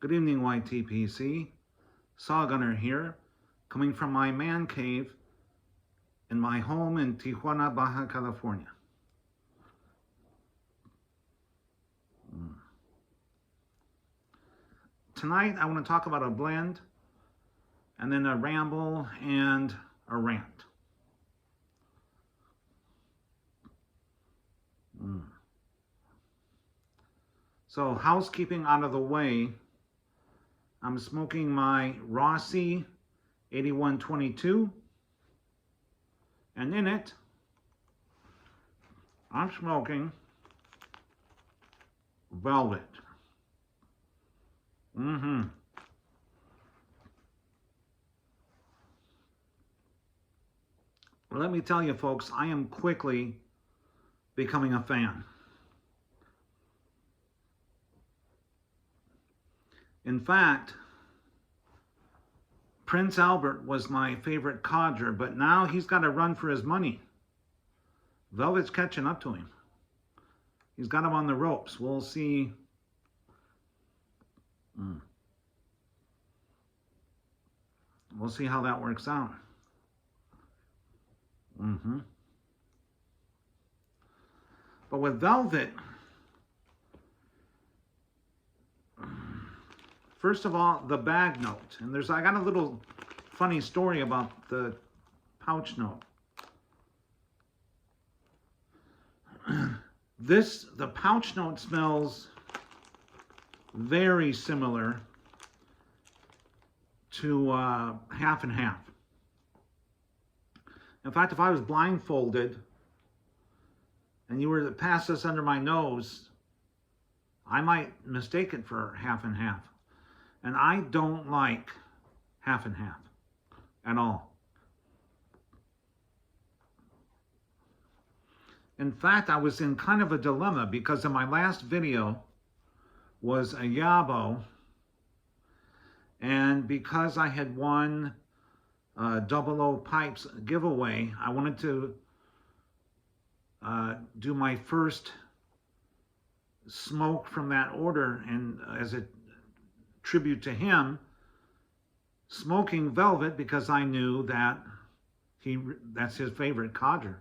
Good evening, YTPC. Saw Gunner here, coming from my man cave in my home in Tijuana, Baja California. Tonight, I want to talk about a blend, and then a ramble and a rant. So, housekeeping out of the way, I'm smoking my Rossi 8122, and in it, I'm smoking Velvet. Let me tell you, folks, I am quickly becoming a fan. In fact, Prince Albert was my favorite codger, but now he's got to run for his money. Velvet's catching up to him. He's got him on the ropes. We'll see. We'll see how that works out. But with Velvet, first of all, the bag note. And I got a little funny story about the pouch note. The pouch note smells very similar to half and half. In fact, if I was blindfolded and you were to pass this under my nose, I might mistake it for half and half. And I don't like half and half at all. In fact, I was in kind of a dilemma because in my last video was a Yabo, and because I had won 00 Pipes giveaway, I wanted to do my first smoke from that order, and as a tribute to him, smoking Velvet, because I knew that that's his favorite codger.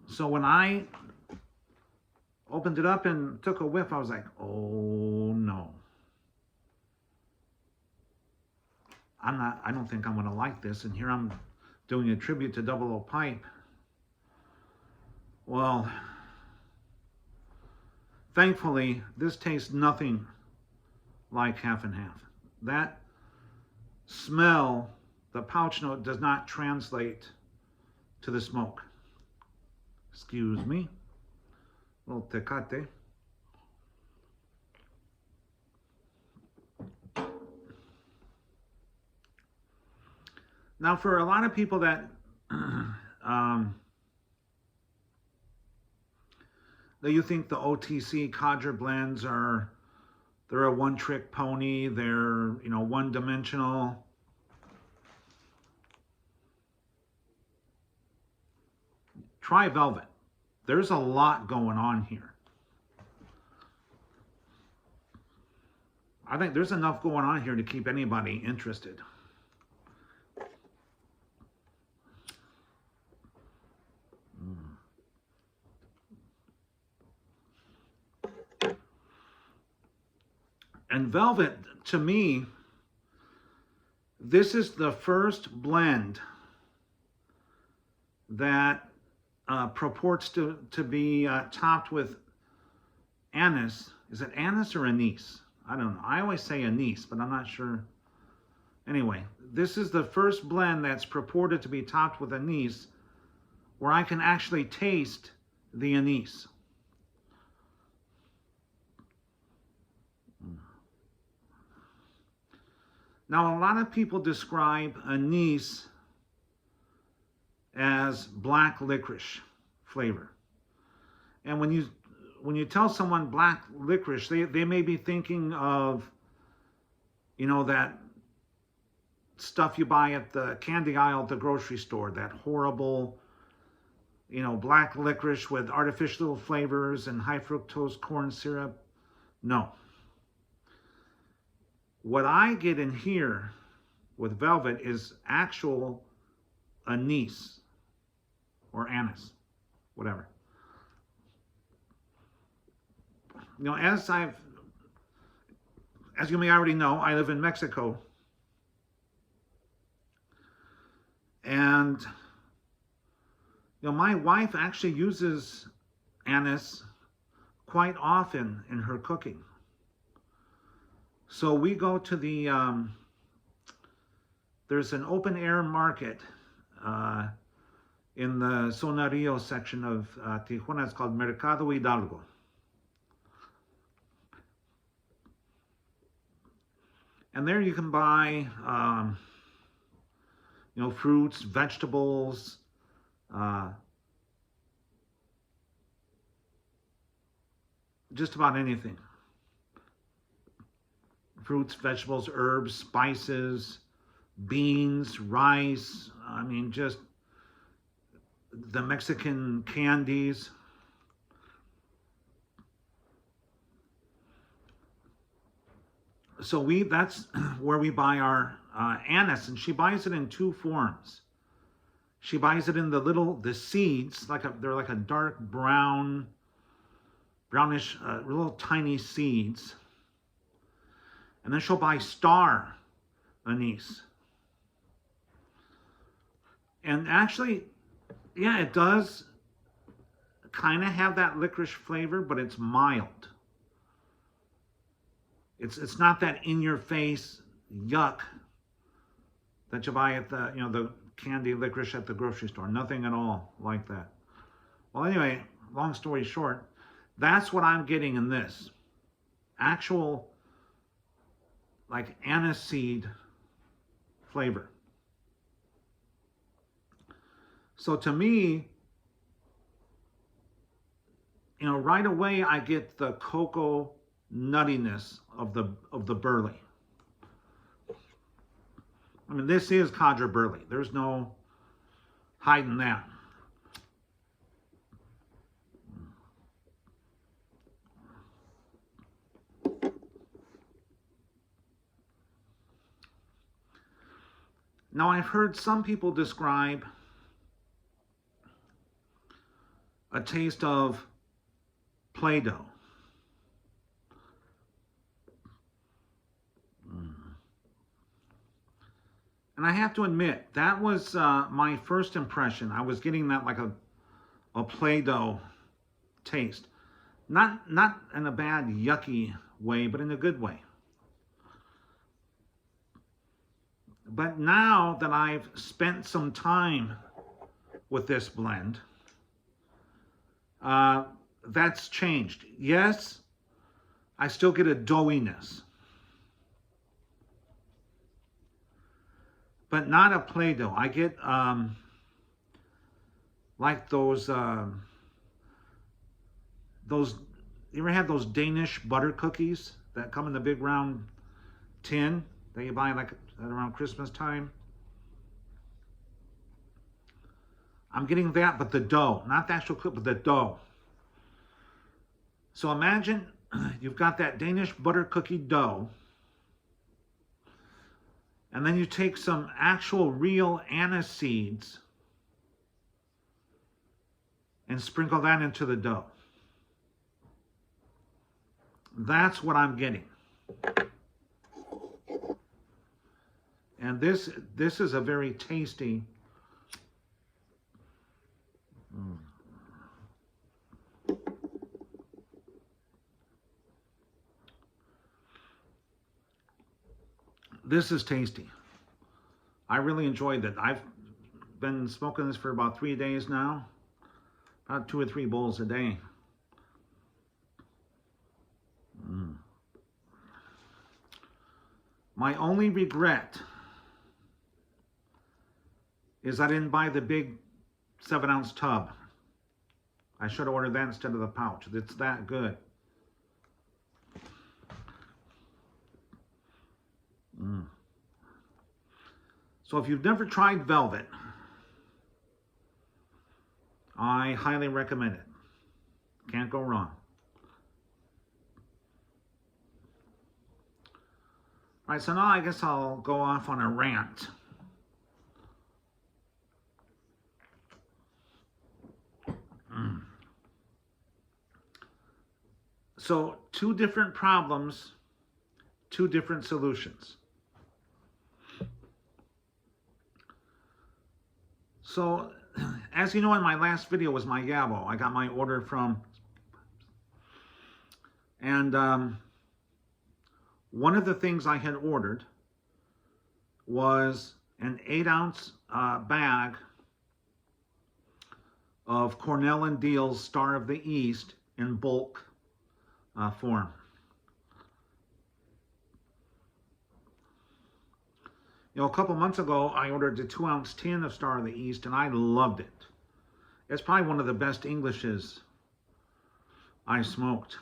So when I opened it up and took a whiff, I was like, oh no. I don't think I'm gonna like this. And here I'm doing a tribute to 00 Pipe. Well, thankfully, this tastes nothing like half and half. That smell, the pouch note, does not translate to the smoke. Excuse me. A little tecate. Now, for a lot of people that that you think the OTC codger blends they're a one-trick pony, they're one-dimensional. Try Velvet. There's a lot going on here. I think there's enough going on here to keep anybody interested. And Velvet, to me, this is the first blend that purports to be topped with anise. Is it anise or anise? I don't know. I always say anise, but I'm not sure. Anyway, this is the first blend that's purported to be topped with anise where I can actually taste the anise. Now, a lot of people describe anise as black licorice flavor. And when you tell someone black licorice, they may be thinking of, that stuff you buy at the candy aisle at the grocery store, that horrible, black licorice with artificial flavors and high fructose corn syrup. No. What I get in here with velvet is actual anise or anise, whatever. You know, as you may already know, I live in Mexico, and my wife actually uses anise quite often in her cooking. So we go to there's an open air market in the Sonario section of Tijuana. It's called Mercado Hidalgo. And there you can buy, fruits, vegetables, just about anything. Fruits, vegetables, herbs, spices, beans, rice. I mean, just the Mexican candies. So that's where we buy our anise, and she buys it in two forms. She buys it in the seeds, they're like a dark brown, brownish, little tiny seeds. And then she'll buy star anise. And actually, yeah, it does kind of have that licorice flavor, but it's mild. It's not that in your face yuck that you buy at the candy licorice at the grocery store. Nothing at all like that. Well, anyway, long story short, that's what I'm getting in this. Actual like aniseed flavor. So to me, right away I get the cocoa nuttiness of the burley. I mean, this is Cadre burley. There's no hiding that. Now, I've heard some people describe a taste of Play-Doh. And I have to admit, that was my first impression. I was getting that like a Play-Doh taste. Not in a bad, yucky way, but in a good way. But now that I've spent some time with this blend, that's changed. Yes, I still get a doughiness, but not a Play-Doh. I get like those. You ever had those Danish butter cookies that come in the big round tin that you buy like around Christmas time? I'm getting that, but the dough, not the actual cookie, but the dough. So imagine you've got that Danish butter cookie dough, and then you take some actual real anise seeds and sprinkle that into the dough. That's what I'm getting. And this is a very tasty This is tasty. I really enjoyed it. I've been smoking this for about 3 days now. About 2 or 3 bowls a day. My only regret is I didn't buy the big 7-ounce tub. I should have ordered that instead of the pouch. It's that good. So if you've never tried Velvet, I highly recommend it. Can't go wrong. All right, so now I guess I'll go off on a rant. So, two different problems, two different solutions. So, as you know, in my last video was my Gabo. I got my order from, and one of the things I had ordered was an 8-ounce bag of Cornell and Deal's Star of the East in bulk form. You know, a couple months ago, I ordered a 2-ounce tin of Star of the East, and I loved it. It's probably one of the best Englishes I smoked.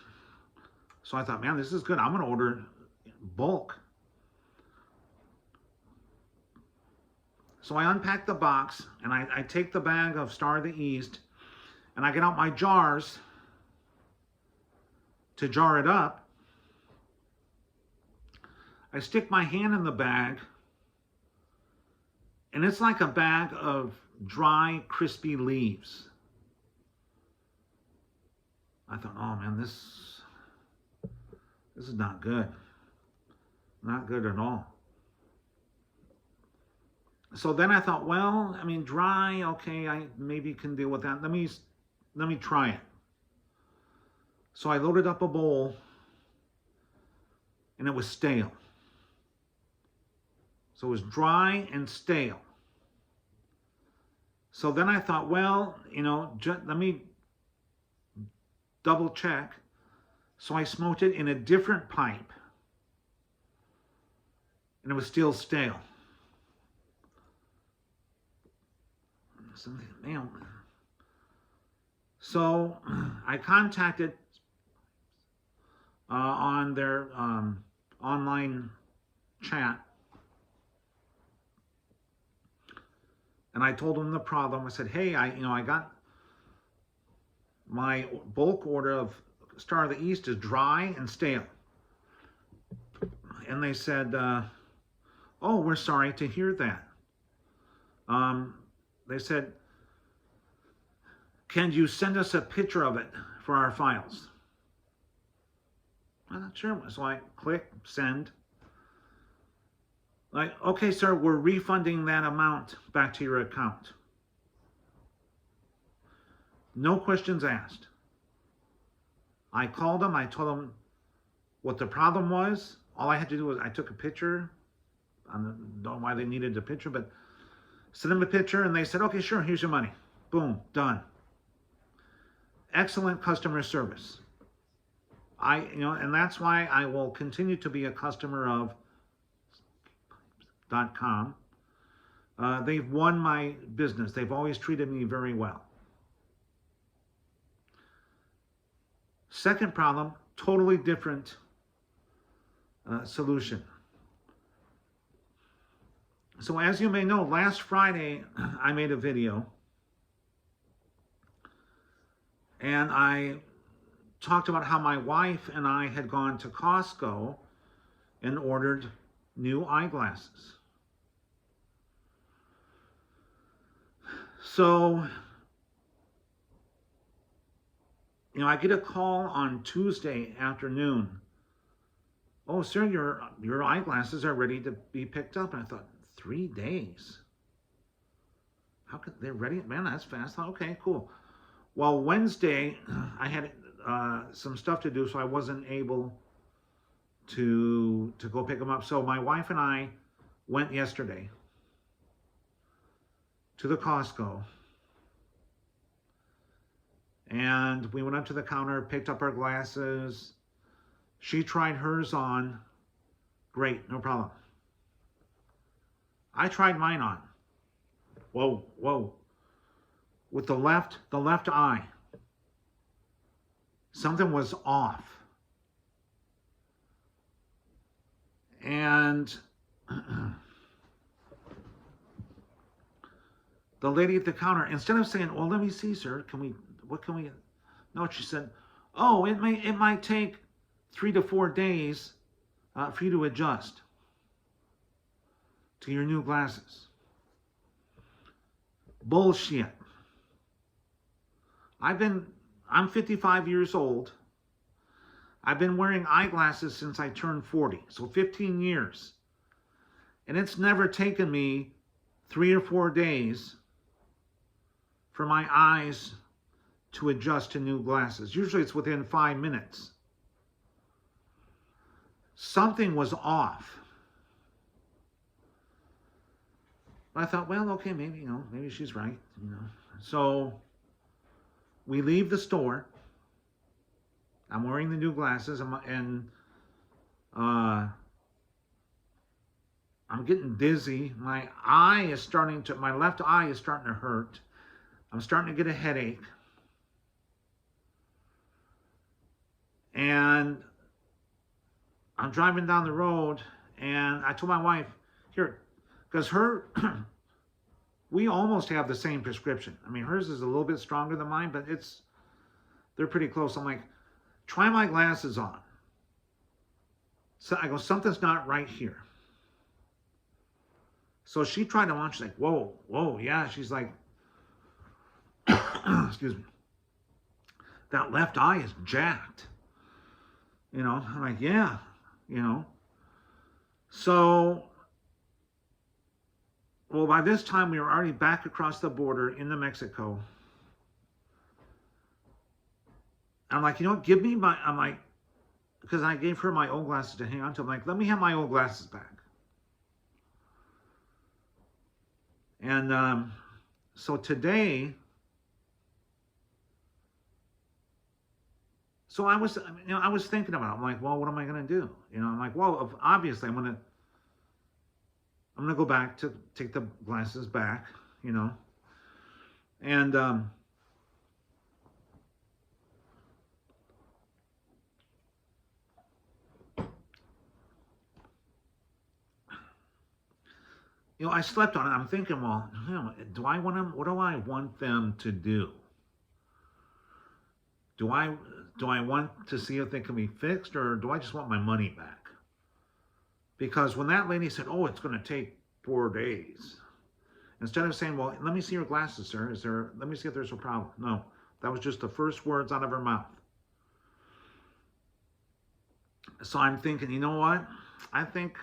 So I thought, man, this is good. I'm going to order bulk. So I unpack the box, and I take the bag of Star of the East, and I get out my jars to jar it up. I stick my hand in the bag, and it's like a bag of dry, crispy leaves. I thought, oh man, this is not good. Not good at all. So then I thought, well, I mean, dry, okay, I maybe can deal with that. Let me try it. So I loaded up a bowl, and it was stale. So it was dry and stale. So then I thought, well, you know, let me double check. So I smoked it in a different pipe, and it was still stale. Man. So I contacted on their online chat, and I told them the problem. I said, hey, I got my bulk order of Star of the East is dry and stale. And they said, oh, we're sorry to hear that. They said, can you send us a picture of it for our files? I'm not sure. So I click send. Like, okay, sir, we're refunding that amount back to your account. No questions asked. I called them. I told them what the problem was. All I had to do was I took a picture. I don't know why they needed a picture, but sent them a picture, and they said, okay, sure, here's your money. Boom, done. Excellent customer service. And that's why I will continue to be a customer of .com. They've won my business. They've always treated me very well. Second problem, totally different solution. So as you may know, last Friday I made a video, and I talked about how my wife and I had gone to Costco and ordered new eyeglasses. So, I get a call on Tuesday afternoon. Oh, sir, your eyeglasses are ready to be picked up. And I thought, 3 days? How could they're ready? Man, that's fast. I thought, okay, cool. Well, Wednesday, I had some stuff to do, so I wasn't able to go pick them up. So my wife and I went yesterday to the Costco, and we went up to the counter, picked up our glasses. She tried hers on. Great, no problem. I tried mine on. Whoa. With the left eye, something was off. And the lady at the counter, instead of saying, well, let me see, sir, what can we, no, she said, oh, it might take 3 to 4 days for you to adjust. to your new glasses. Bullshit. I'm 55 years old. I've been wearing eyeglasses since I turned 40, so 15 years. And it's never taken me 3 or 4 days for my eyes to adjust to new glasses. Usually it's within 5 minutes. Something was off. I thought, well, okay, maybe she's right, So we leave the store. I'm wearing the new glasses, and I'm getting dizzy. My left eye is starting to hurt. I'm starting to get a headache. And I'm driving down the road, and I told my wife, here, because we almost have the same prescription. I mean, hers is a little bit stronger than mine, but they're pretty close. I'm like, try my glasses on. So I go, something's not right here. So she tried them on. She's like, whoa, yeah. She's like, excuse me, that left eye is jacked. I'm like, yeah, So, well, by this time we were already back across the border into Mexico. I'm like, you know what, because I gave her my old glasses to hang on to. I'm like, let me have my old glasses back. And so today, I was thinking about it. I'm like, well, what am I going to do? I'm like, well, obviously I'm going to go back to take the glasses back, and I slept on it. I'm thinking, well, what do I want them to do? Do I want to see if they can be fixed, or do I just want my money back? Because when that lady said, oh, it's going to take 4 days, instead of saying, well, let me see your glasses, sir. Let me see if there's a problem. No, that was just the first words out of her mouth. So I'm thinking, you know what? I think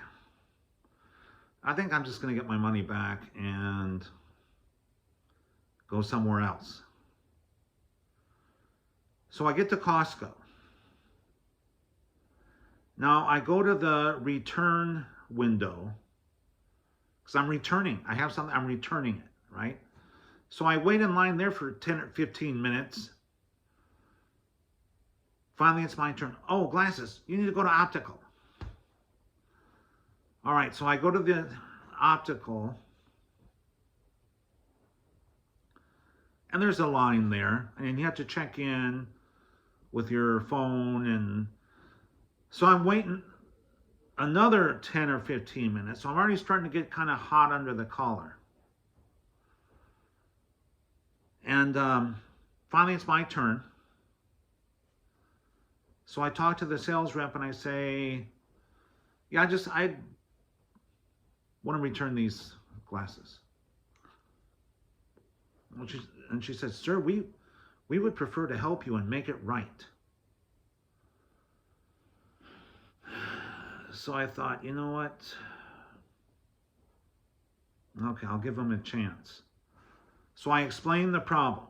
I'm just going to get my money back and go somewhere else. So I get to Costco. Now I go to the return window because I'm returning. I have something, I'm returning it, right? So I wait in line there for 10 or 15 minutes. Finally, it's my turn. Oh, glasses. You need to go to optical. All right, so I go to the optical. And there's a line there. And you have to check in with your phone. And so I'm waiting another 10 or 15 minutes. So I'm already starting to get kind of hot under the collar. And finally, it's my turn. So I talk to the sales rep and I say, yeah, I want to return these glasses. And she said, sir, we would prefer to help you and make it right. So I thought, you know what? Okay, I'll give them a chance. So I explained the problem.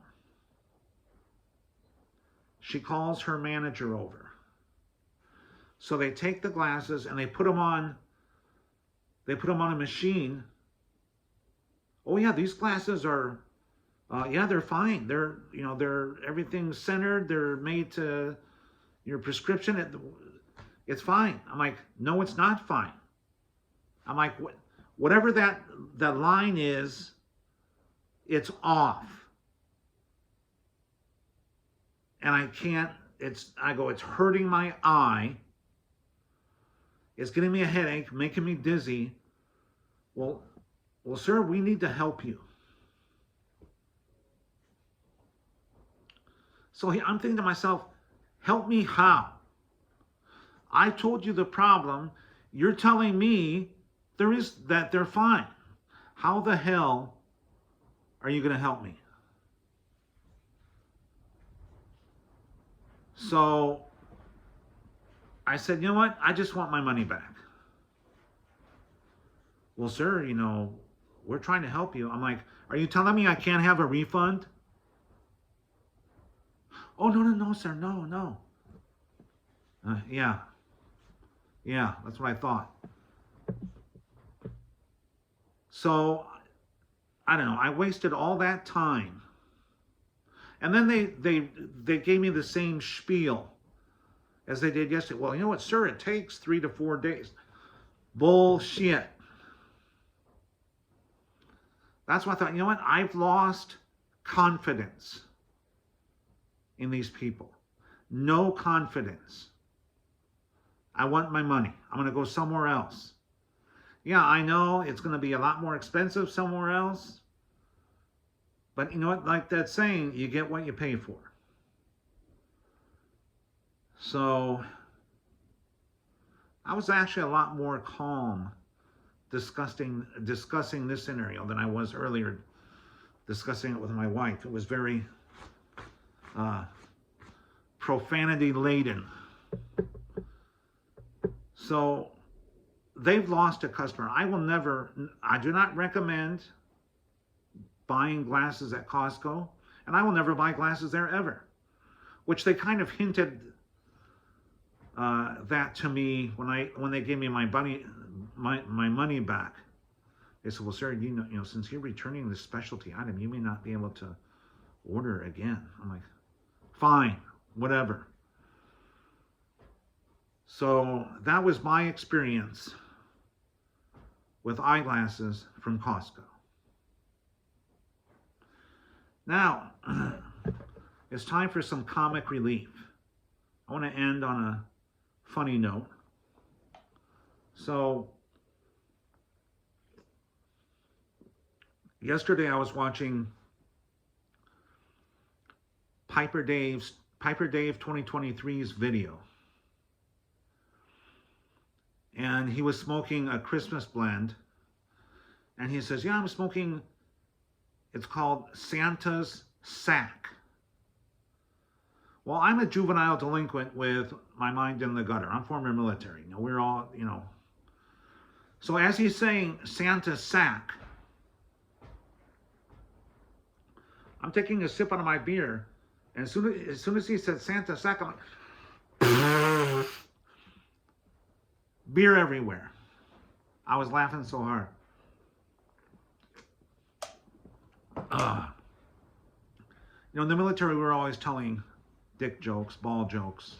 She calls her manager over. So they take the glasses and they put them on a machine. Oh yeah, these glasses are, they're fine. They're everything's centered. They're made to your prescription. It's fine. I'm like, no, it's not fine. I'm like, whatever that line is, it's off. And I can't, it's hurting my eye. It's getting me a headache, making me dizzy. Well, sir, we need to help you. So I'm thinking to myself, help me how? I told you the problem. You're telling me they're fine. How the hell are you going to help me? So I said, you know what? I just want my money back. Well, sir, we're trying to help you. I'm like, are you telling me I can't have a refund? Oh, no, sir. No. Yeah, that's what I thought. So, I don't know. I wasted all that time. And then they gave me the same spiel as they did yesterday. Well, you know what, sir? It takes 3 to 4 days. Bullshit. That's why I thought, you know what? I've lost confidence in these people. No confidence. I want my money. I'm going to go somewhere else. Yeah, I know it's going to be a lot more expensive somewhere else. But you know what? Like that saying, you get what you pay for. So I was actually a lot more calm discussing this scenario than I was earlier discussing it with my wife. It was very profanity laden. So they've lost a customer. I do not recommend buying glasses at Costco, and I will never buy glasses there ever, which they kind of hinted that to me when they gave me my money back. They said, well, sir, since you're returning this specialty item, you may not be able to order again. I'm like, fine, whatever. So that was my experience with eyeglasses from Costco. Now, it's time for some comic relief. I want to end on a funny note. So, yesterday I was watching Piper Dave 2023's video. And he was smoking a Christmas blend. And he says, yeah, I'm smoking, it's called Santa's Sack. Well, I'm a juvenile delinquent with my mind in the gutter. I'm former military. We're all, So as he's saying Santa's Sack, I'm taking a sip out of my beer. And as soon as he said Santa's Sack, I'm like, beer everywhere. I was laughing so hard. In the military, we were always telling dick jokes, ball jokes.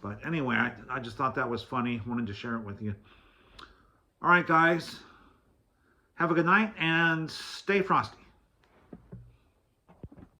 But anyway, I just thought that was funny. Wanted to share it with you. All right, guys. Have a good night and stay frosty.